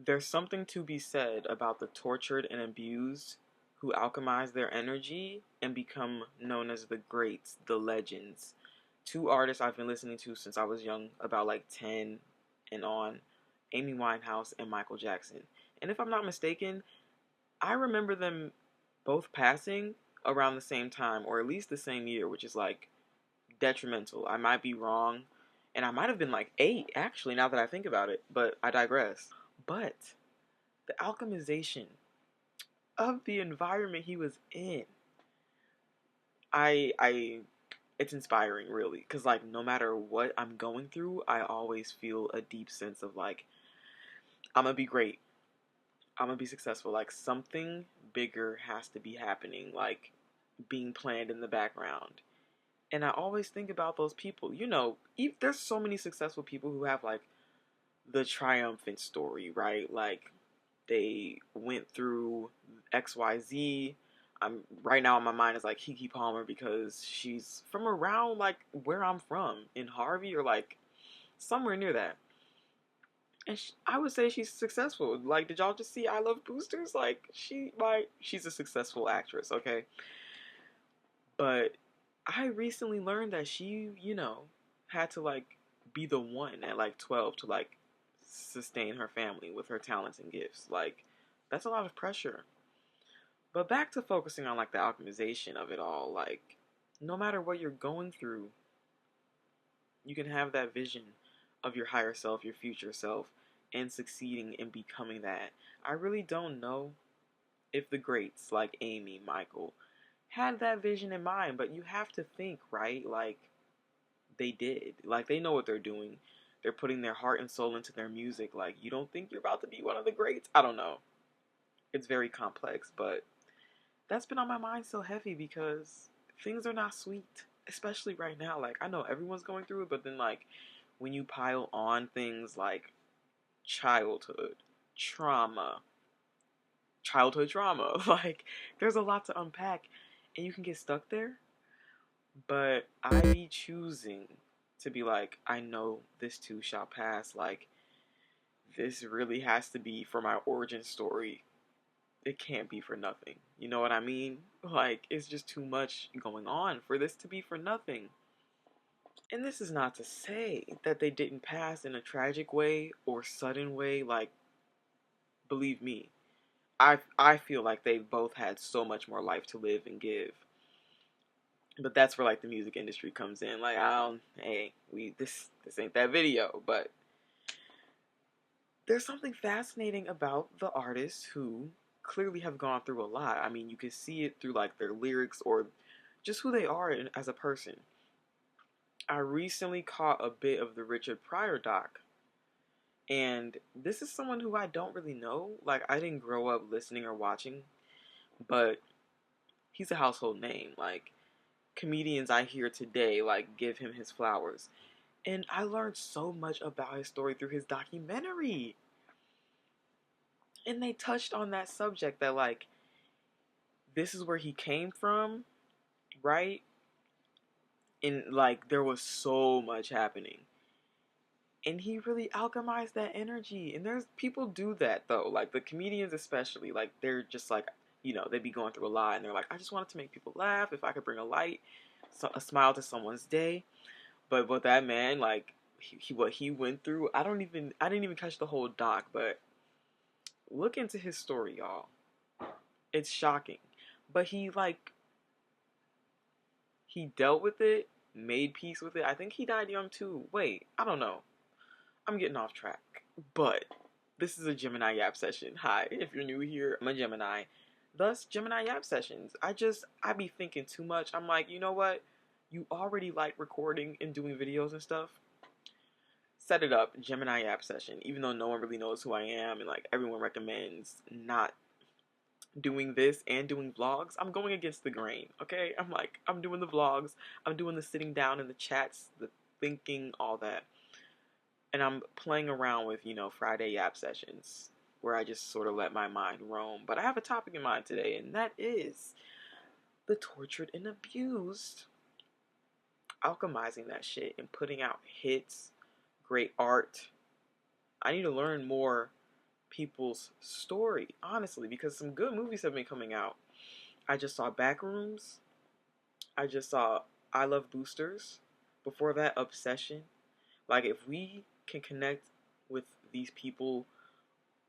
There's something to be said about the tortured and abused who alchemize their energy and become known as the greats, the legends. Two artists I've been listening to since I was young, about like 10 and on, Amy Winehouse and Michael Jackson. And if I'm not mistaken, I remember them both passing around the same time, or at least the same year, which is like detrimental. I might be wrong, and I might have been like 8 actually, now that I think about it, but I digress. But the alchemization of the environment he was in, I it's inspiring really, cuz like no matter what I'm going through, I always feel a deep sense of like I'm going to be great. I'm going to be successful. Like something bigger has to be happening, like being planned in the background. And I always think about those people. There's so many successful people who have like the triumphant story, right? Like they went through XYZ. I'm right now in my mind is like Kiki Palmer because she's from around like where I'm from in Harvey or like somewhere near that. And I would say she's successful. Like, did y'all just see I Love Boosters? Like, she's a successful actress, okay? But I recently learned that she, had to like be the one at like 12 to like sustain her family with her talents and gifts. Like, that's a lot of pressure. But back to focusing on like the alchemization of it all, like no matter what you're going through, you can have that vision of your higher self, your future self, and succeeding in becoming that. I really don't know if the greats like Amy, Michael, had that vision in mind, but you have to think, right? Like they did. Like they know what they're doing. They're putting their heart and soul into their music. Like you don't think you're about to be one of the greats? I don't know. It's very complex, but that's been on my mind so heavy because things are not sweet, especially right now. Like I know everyone's going through it, but then like when you pile on things like childhood trauma, childhood trauma, like there's a lot to unpack and you can get stuck there. But I be choosing to be like, I know this too shall pass. Like this really has to be for my origin story. It can't be for nothing. You know what I mean? Like, it's just too much going on for this to be for nothing. And this is not to say that they didn't pass in a tragic way or sudden way. Like, believe me, I feel like they both had so much more life to live and give. But that's where like the music industry comes in. Like, I don't, hey, this ain't that video, but there's something fascinating about the artists who clearly have gone through a lot. I mean, you can see it through like their lyrics or just who they are as a person. I recently caught a bit of the Richard Pryor doc, and this is someone who I don't really know. Like, I didn't grow up listening or watching, but he's a household name. Like, comedians I hear today, like, give him his flowers. And I learned so much about his story through his documentary. And they touched on that subject that, like, this is where he came from, right? And, like, there was so much happening. And he really alchemized that energy. And there's people do that, though. Like, the comedians, especially, like, they're just like, they be going through a lot. And they're like, I just wanted to make people laugh. If I could bring a light, a smile to someone's day. But what that man, like, what he went through, I didn't even catch the whole doc, but look into his story, y'all. It's shocking. But he dealt with it, made peace with it. I think he died young too. Wait, I don't know. I'm getting off track. But this is a Gemini Yap session. Hi, if you're new here, I'm a Gemini. Thus, Gemini Yap sessions. I be thinking too much. I'm like, you know what? You already like recording and doing videos and stuff. Set it up, Gemini Yap session. Even though no one really knows who I am and like everyone recommends not doing this and doing vlogs, I'm going against the grain, okay? I'm like, I'm doing the vlogs, I'm doing the sitting down in the chats, the thinking, all that. And I'm playing around with, Friday Yap sessions where I just sort of let my mind roam. But I have a topic in mind today, and that is the tortured and abused. Alchemizing that shit and putting out hits, great art. I need to learn more people's story, honestly, because some good movies have been coming out. I just saw Backrooms. I just saw I Love Boosters. Before that, Obsession. Like, if we can connect with these people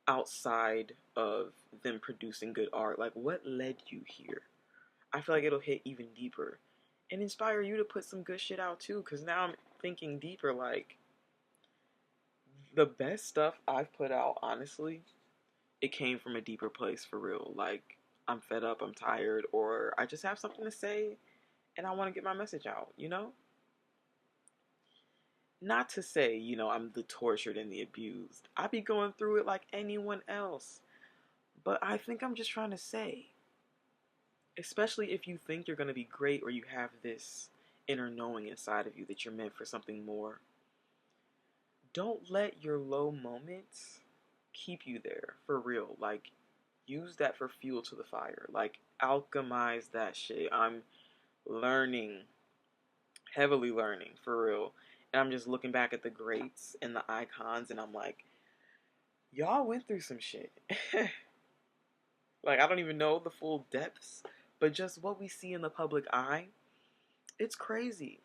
outside of them producing good art, like, what led you here? I feel like it'll hit even deeper and inspire you to put some good shit out too. Because now I'm thinking deeper, like, the best stuff I've put out, honestly, it came from a deeper place for real. Like, I'm fed up, I'm tired, or I just have something to say and I want to get my message out, you know? Not to say, I'm the tortured and the abused. I be going through it like anyone else. But I think I'm just trying to say, especially if you think you're going to be great or you have this inner knowing inside of you that you're meant for something more, don't let your low moments keep you there for real. Like, use that for fuel to the fire. Like, alchemize that shit. I'm learning, heavily learning for real. And I'm just looking back at the greats and the icons, and I'm like, y'all went through some shit. Like, I don't even know the full depths, but just what we see in the public eye, it's crazy.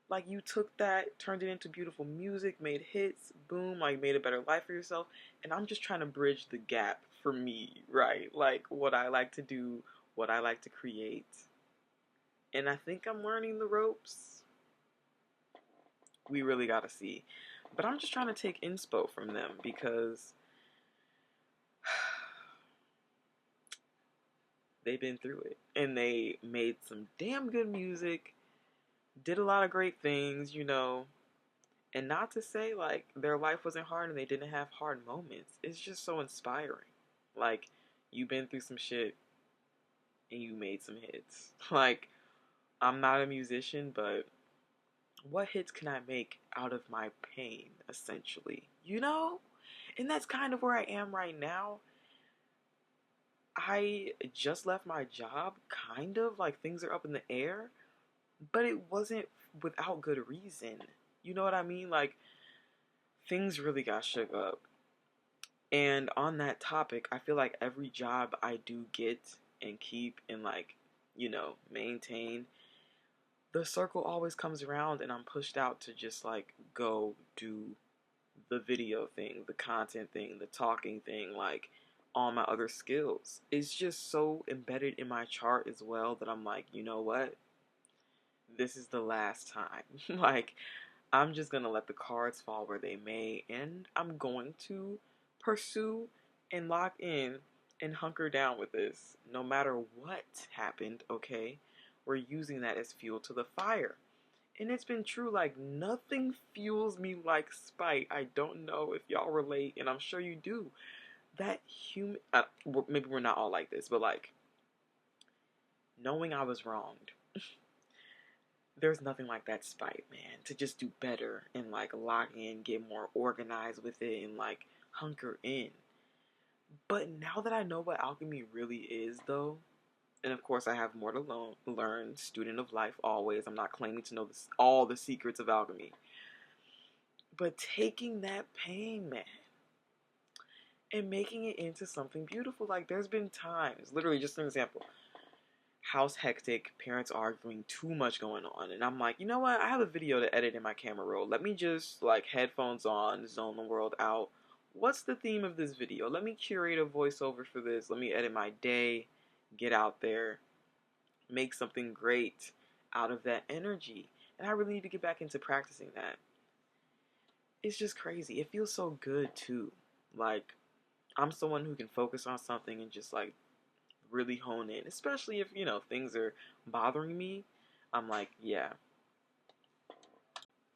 Like, you took that, turned it into beautiful music, made hits, boom, like, made a better life for yourself. And I'm just trying to bridge the gap for me, right? Like, what I like to do, what I like to create. And I think I'm learning the ropes. We really gotta see. But I'm just trying to take inspo from them because they've been through it. And they made some damn good music, did a lot of great things, And not to say, like, their life wasn't hard and they didn't have hard moments. It's just so inspiring. Like, you've been through some shit and you made some hits. Like, I'm not a musician, but what hits can I make out of my pain, essentially? And that's kind of where I am right now. I just left my job, kind of. Like, things are up in the air. But it wasn't without good reason. You know what I mean? Like, things really got shook up. And on that topic, I feel like every job I do get and keep and, like, maintain, the circle always comes around and I'm pushed out to just, like, go do the video thing, the content thing, the talking thing, like, all my other skills. It's just so embedded in my chart as well that I'm like, you know what? This is the last time. Like, I'm just going to let the cards fall where they may, and I'm going to pursue and lock in and hunker down with this no matter what happened, okay? We're using that as fuel to the fire. And it's been true, like, nothing fuels me like spite. I don't know if y'all relate, and I'm sure you do. That maybe we're not all like this, but, like, knowing I was wronged. There's nothing like that spite, man. To just do better and, like, lock in, get more organized with it, and, like, hunker in. But now that I know what alchemy really is, though, and of course I have more to learn, student of life always. I'm not claiming to know all the secrets of alchemy. But taking that pain, man, and making it into something beautiful. Like, there's been times, literally, just an example. House hectic, parents arguing, too much going on. And I'm like, you know what? I have a video to edit in my camera roll. Let me just, like, headphones on, zone the world out. What's the theme of this video? Let me curate a voiceover for this. Let me edit my day, get out there, make something great out of that energy. And I really need to get back into practicing that. It's just crazy. It feels so good, too. Like, I'm someone who can focus on something and just, like, really hone in, especially if, things are bothering me. I'm like, yeah.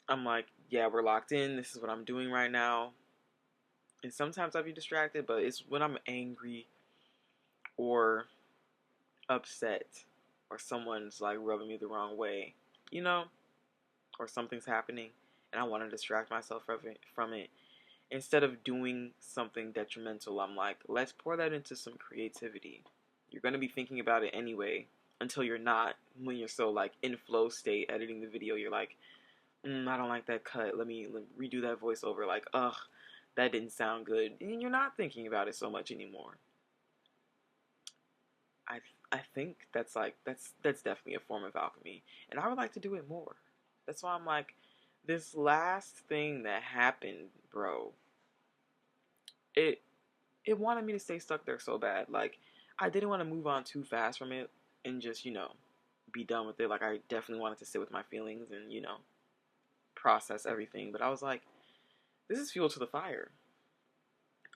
We're locked in. This is what I'm doing right now. And sometimes I'll be distracted, but it's when I'm angry or upset or someone's, like, rubbing me the wrong way, or something's happening and I want to distract myself from it. Instead of doing something detrimental, I'm like, let's pour that into some creativity. You're going to be thinking about it anyway until you're not. When you're so, like, in flow state editing the video, you're like, I don't like that cut. Let me redo that voiceover. Like, ugh, that didn't sound good, and you're not thinking about it so much anymore. I I think that's definitely a form of alchemy, and I would like to do it more. That's why I'm like, this last thing that happened, bro. It it wanted me to stay stuck there so bad. Like, I didn't want to move on too fast from it and just, be done with it. Like, I definitely wanted to sit with my feelings and, process everything. But I was like, this is fuel to the fire.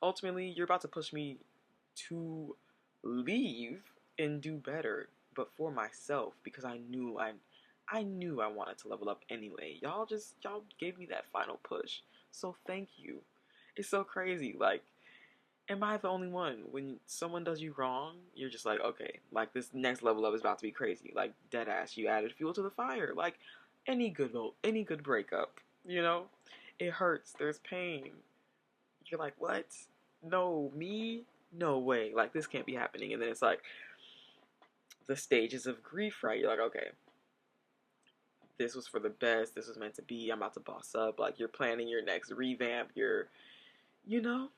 Ultimately, you're about to push me to leave and do better, but for myself, because I knew I wanted to level up anyway. Y'all gave me that final push. So thank you. It's so crazy. Like, am I the only one? When someone does you wrong, you're just like, okay, like this next level up is about to be crazy. Like, dead ass, you added fuel to the fire. Like any good breakup, it hurts. There's pain. You're like, what? No, me? No way. Like, this can't be happening. And then it's like the stages of grief, right? You're like, okay, this was for the best. This was meant to be. I'm about to boss up. Like, you're planning your next revamp. You're, you know,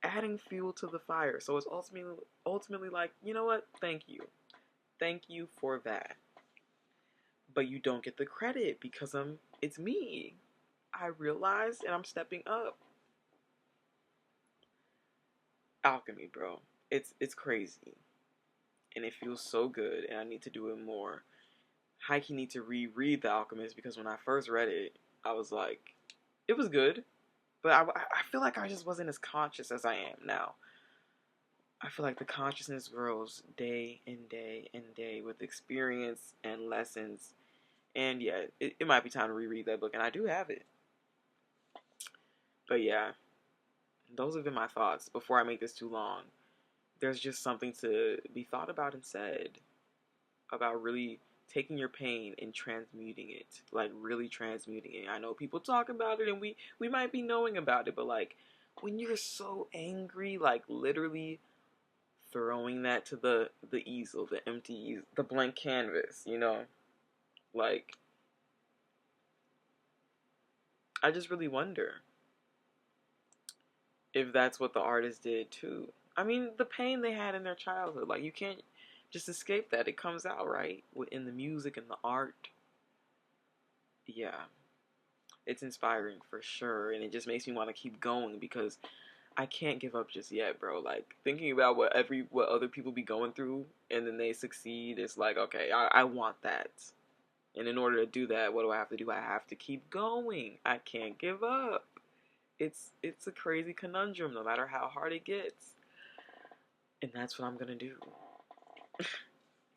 adding fuel to the fire. So it's ultimately like, you know what? Thank you. Thank you for that. But you don't get the credit because it's me. I realized and I'm stepping up. Alchemy, bro. It's crazy. And it feels so good and I need to do it more. I need to reread The Alchemist because when I first read it, I was like, it was good, but I feel like I just wasn't as conscious as I am now. I feel like the consciousness grows day and day and day with experience and lessons. And yeah, it might be time to reread that book, and I do have it. But yeah, those have been my thoughts. Before I make this too long, there's just something to be thought about and said about really taking your pain and transmuting it, like really transmuting it. I know people talk about it and we might be knowing about it, but like when you're so angry, like literally throwing that to the easel, the empty the blank canvas, like I just really wonder if that's what the artist did too. I mean, the pain they had in their childhood, like you can't just escape that. It comes out, right? In the music and the art. Yeah. It's inspiring for sure, and it just makes me want to keep going because I can't give up just yet, bro. Like thinking about what other people be going through, and then they succeed. It's like, okay, I want that, and in order to do that, what do I have to do? I have to keep going. I can't give up. It's a crazy conundrum, no matter how hard it gets, and that's what I'm gonna do.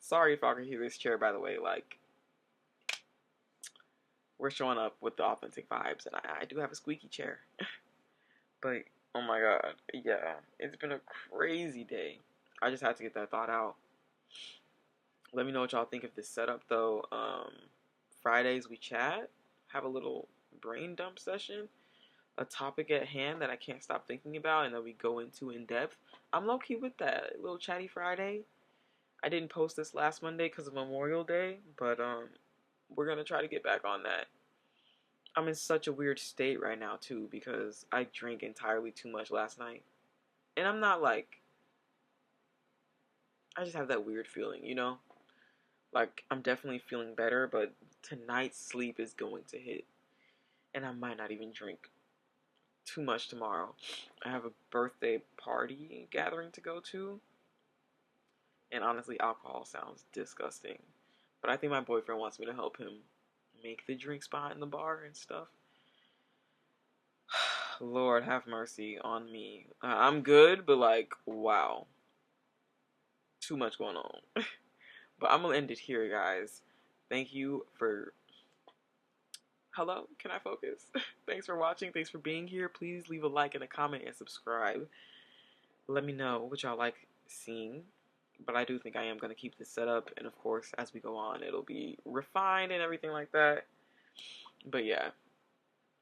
Sorry if I can hear this chair, by the way. Like, we're showing up with the authentic vibes, and I do have a squeaky chair. But, oh my god, yeah, it's been a crazy day. I just had to get that thought out. Let me know what y'all think of this setup, though. Fridays we chat, have a little brain dump session, a topic at hand that I can't stop thinking about, and that we go into in depth. I'm low-key with that. A little chatty Friday. I didn't post this last Monday because of Memorial Day, but we're gonna try to get back on that. I'm in such a weird state right now too because I drank entirely too much last night. And I'm not like I just have that weird feeling, Like I'm definitely feeling better, but tonight's sleep is going to hit. And I might not even drink too much tomorrow. I have a birthday party gathering to go to. And honestly, alcohol sounds disgusting. But I think my boyfriend wants me to help him make the drink spot in the bar and stuff. Lord, have mercy on me. I'm good, but like, wow. Too much going on. But I'm gonna end it here, guys. Thank you for... Hello? Can I focus? Thanks for watching. Thanks for being here. Please leave a like and a comment and subscribe. Let me know what y'all like seeing. But I do think I am going to keep this set up. And of course, as we go on, it'll be refined and everything like that. But yeah.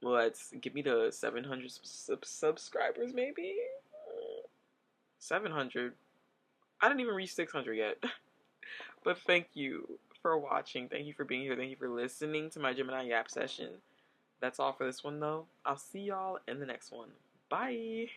Let's get me to 700 subscribers, maybe? 700? I didn't even reach 600 yet. But thank you for watching. Thank you for being here. Thank you for listening to my Gemini Yap session. That's all for this one, though. I'll see y'all in the next one. Bye.